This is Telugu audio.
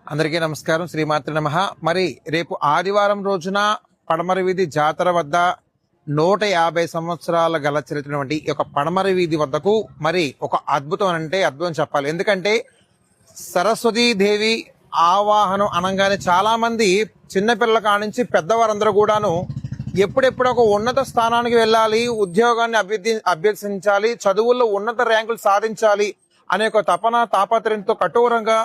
అందరికీ నమస్కారం. శ్రీమాతృ నమః. మరి రేపు ఆదివారం రోజున పడమర వీధి జాతర వద్ద 150 సంవత్సరాల గల చరిత్రటువంటి ఈ యొక్క పడమర వీధి వద్దకు మరి ఒక అద్భుతం అంటే అద్భుతం చెప్పాలి. ఎందుకంటే సరస్వతీదేవి ఆవాహనం అనగానే చాలా మంది చిన్నపిల్లల కాడ నుంచి పెద్దవారందరూ కూడాను ఎప్పుడెప్పుడు ఒక ఉన్నత స్థానానికి వెళ్ళాలి, ఉద్యోగాన్ని అభ్యసించాలి, చదువుల్లో ఉన్నత ర్యాంకులు సాధించాలి అనే ఒక తాపత్రయంతో కఠోరంగా